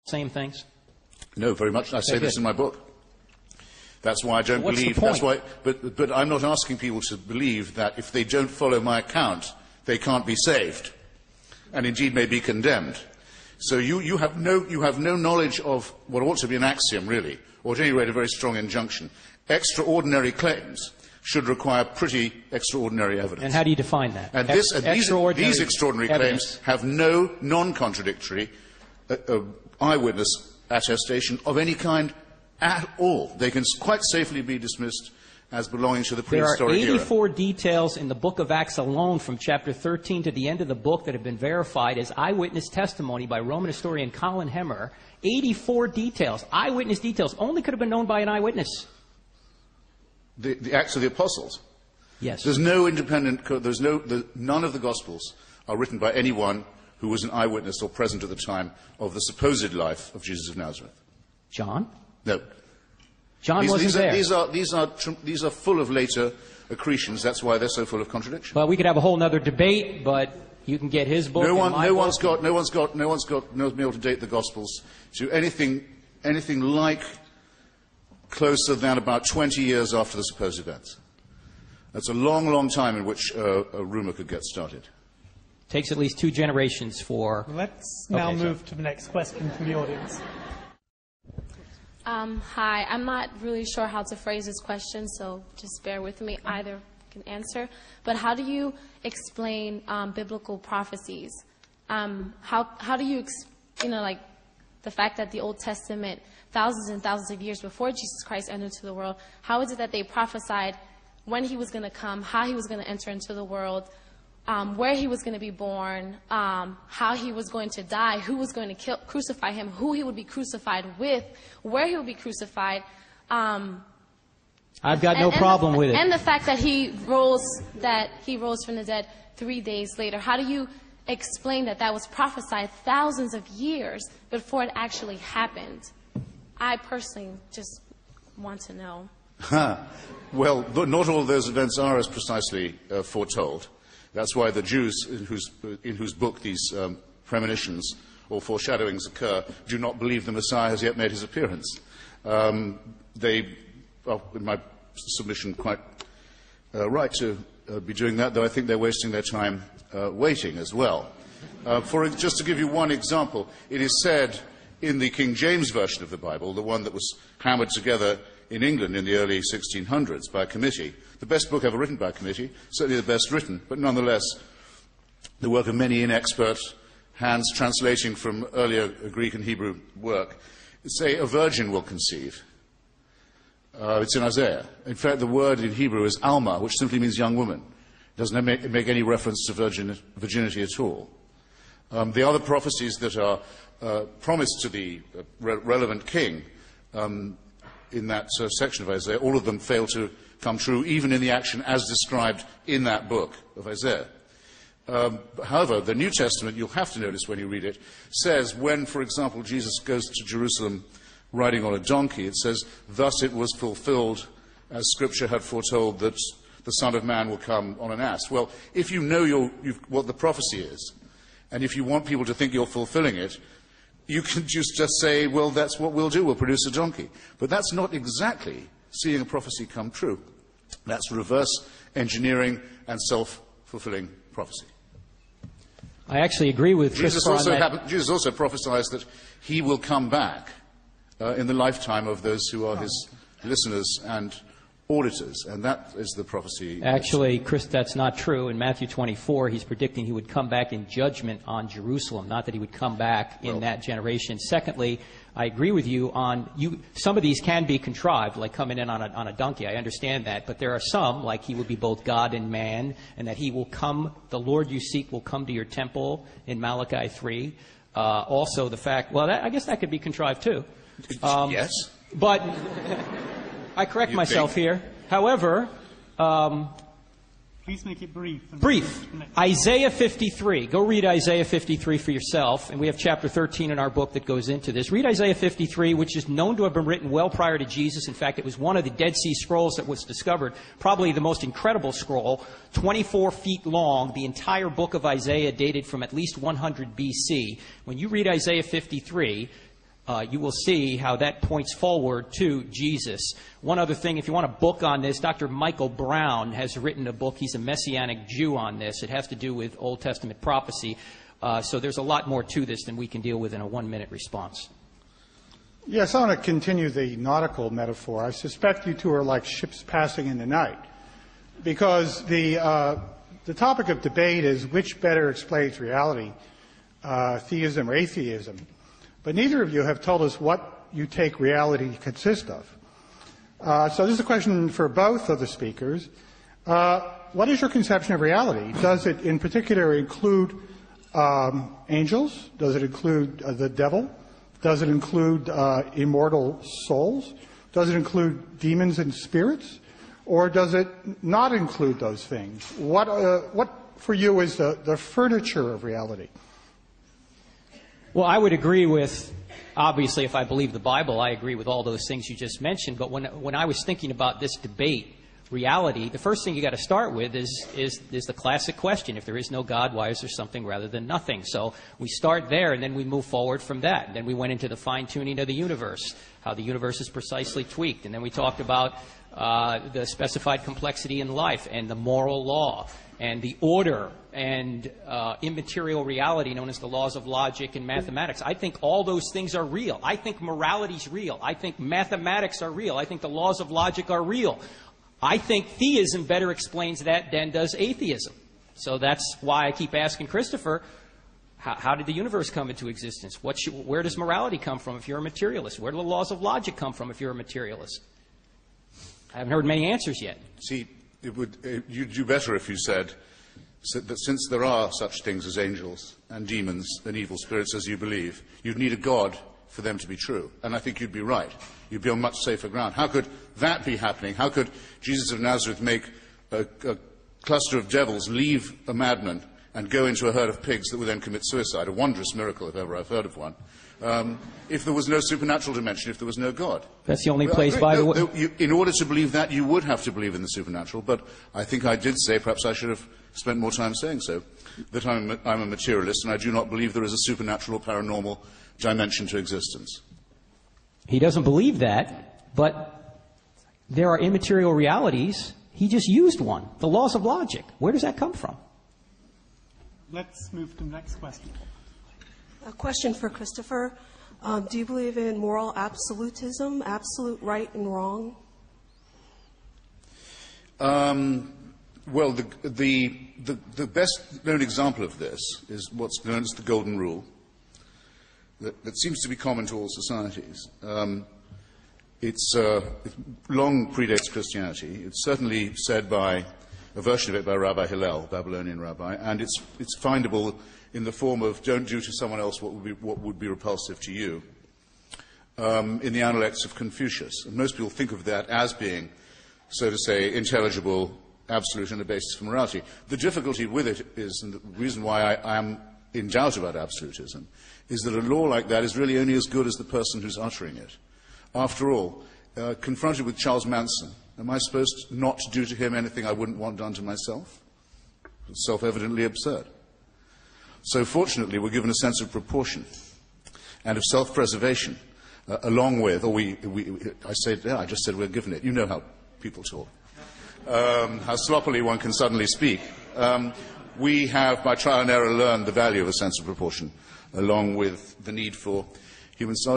same things? No, very much. I say this in my book. That's why I don't believe. What's the point? That's why. But I'm not asking people to believe that if they don't follow my account, they can't be saved, and indeed may be condemned. So you have no knowledge of what ought to be an axiom, really, or at any rate a very strong injunction. Extraordinary claims should require pretty extraordinary evidence. And how do you define that? And these extraordinary claims have no non-contradictory eyewitness attestation of any kind at all. They can quite safely be dismissed as belonging to the prehistoric era. There are 84 details in the book of Acts alone from chapter 13 to the end of the book that have been verified as eyewitness testimony by Roman historian Colin Hemmer. 84 details, eyewitness details, only could have been known by an eyewitness. The Acts of the Apostles? Yes. There's no independent, none of the Gospels are written by anyone who was an eyewitness or present at the time of the supposed life of Jesus of Nazareth. John? No. John wasn't there. These are full of later accretions. That's why they're so full of contradiction. Well, we could have a whole other debate, but you can get his book. No one's been able to date the Gospels to anything like closer than about 20 years after the supposed events. That's a long, long time in which a rumor could get started. Takes at least 2 generations for... Let's now move to the next question from the audience. Hi, I'm not really sure how to phrase this question, so just bear with me. Either can answer. But how do you explain biblical prophecies? How do you, like the fact that the Old Testament, thousands and thousands of years before Jesus Christ entered into the world, how is it that they prophesied when he was going to come, how he was going to enter into the world, where he was going to be born, how he was going to die, who was going to crucify him, who he would be crucified with, where he would be crucified. I've got no problem with it. And the fact that he rose from the dead 3 days later. How do you explain that was prophesied thousands of years before it actually happened? I personally just want to know. Well, not all those events are as precisely foretold. That's why the Jews, in whose book these premonitions or foreshadowings occur, do not believe the Messiah has yet made his appearance. They are, in my submission, quite right to be doing that, though I think they're wasting their time waiting as well. Just to give you one example, it is said in the King James Version of the Bible, the one that was hammered together in England in the early 1600s by a committee, the best book ever written by a committee, certainly the best written, but nonetheless the work of many inexpert hands translating from earlier Greek and Hebrew work, say a virgin will conceive. It's in Isaiah. In fact, the word in Hebrew is alma, which simply means young woman. It doesn't make any reference to virginity at all. The other prophecies that are promised to the relevant king in that section of Isaiah, all of them fail to come true, even in the action as described in that book of Isaiah. However, the New Testament, you'll have to notice when you read it, says when, for example, Jesus goes to Jerusalem riding on a donkey, it says, thus it was fulfilled as Scripture had foretold that the Son of Man will come on an ass. Well, if you know what the prophecy is, and if you want people to think you're fulfilling it, you can just say, well, that's what we'll do, we'll produce a donkey. But that's not exactly seeing a prophecy come true. That's reverse engineering and self-fulfilling prophecy. I actually agree with Jesus also prophesies that he will come back in the lifetime of those who are his listeners and auditors, and that is the prophecy. Actually, Chris, that's not true. In Matthew 24, he's predicting he would come back in judgment on Jerusalem, not that he would come back in that generation. Secondly, I agree with you on some of these can be contrived, like coming in on a donkey. I understand that, but there are some, like he will be both God and man, and that he will come, the Lord you seek will come to your temple in Malachi 3. Also the fact, I guess that could be contrived too. Yes. But I correct myself here. However, please make it brief. Brief. Isaiah 53. Go read Isaiah 53 for yourself. And we have chapter 13 in our book that goes into this. Read Isaiah 53, which is known to have been written well prior to Jesus. In fact, it was one of the Dead Sea Scrolls that was discovered. Probably the most incredible scroll, 24 feet long. The entire book of Isaiah dated from at least 100 BC. When you read Isaiah 53, you will see how that points forward to Jesus. One other thing, if you want a book on this, Dr. Michael Brown has written a book. He's a Messianic Jew on this. It has to do with Old Testament prophecy. So there's a lot more to this than we can deal with in a 1-minute response. Yes, I want to continue the nautical metaphor. I suspect you two are like ships passing in the night, because the topic of debate is which better explains reality, theism or atheism. But neither of you have told us what you take reality to consist of. So this is a question for both of the speakers. What is your conception of reality? Does it in particular include angels? Does it include the devil? Does it include immortal souls? Does it include demons and spirits? Or does it not include those things? What for you is the furniture of reality? Well, I would agree with, obviously, if I believe the Bible, I agree with all those things you just mentioned. But when I was thinking about this debate, reality, the first thing you got to start with is the classic question: if there is no God, why is there something rather than nothing? So we start there, and then we move forward from that. And then we went into the fine-tuning of the universe, how the universe is precisely tweaked. And then we talked about the specified complexity in life and the moral law and the order and immaterial reality known as the laws of logic and mathematics. I think all those things are real. I think morality's real. I think mathematics are real. I think the laws of logic are real. I think theism better explains that than does atheism. So that's why I keep asking Christopher, how did the universe come into existence? Where does morality come from if you're a materialist? Where do the laws of logic come from if you're a materialist? I haven't heard many answers yet. See, you'd do better if you said that since there are such things as angels and demons and evil spirits as you believe, you'd need a God for them to be true. And I think you'd be right. You'd be on much safer ground. How could that be happening? How could Jesus of Nazareth make a cluster of devils leave a madman and go into a herd of pigs that would then commit suicide? A wondrous miracle, if ever I've heard of one. If there was no supernatural dimension, if there was no God. That's the only place, by the way. In order to believe that, you would have to believe in the supernatural. But I think I did say, perhaps I should have spent more time saying so, that I'm a materialist and I do not believe there is a supernatural or paranormal dimension to existence. He doesn't believe that, but there are immaterial realities. He just used one. The laws of logic. Where does that come from? Let's move to the next question. A question for Christopher. Do you believe in moral absolutism, absolute right and wrong? Well, the best known example of this is what's known as the Golden Rule, that seems to be common to all societies. It long predates Christianity. It's certainly said by a version of it by Rabbi Hillel, Babylonian rabbi, and it's findable in the form of "don't do to someone else what would be repulsive to you" in the Analects of Confucius. And most people think of that as being, so to say, intelligible, absolute, and a basis for morality. The difficulty with it is, and the reason why I am in doubt about absolutism, is that a law like that is really only as good as the person who's uttering it. After all, confronted with Charles Manson, am I supposed not to do to him anything I wouldn't want done to myself? It's self-evidently absurd. So fortunately, we're given a sense of proportion and of self-preservation, along with, I just said we're given it. You know how people talk. How sloppily one can suddenly speak. We have, by trial and error, learned the value of a sense of proportion, along with the need for human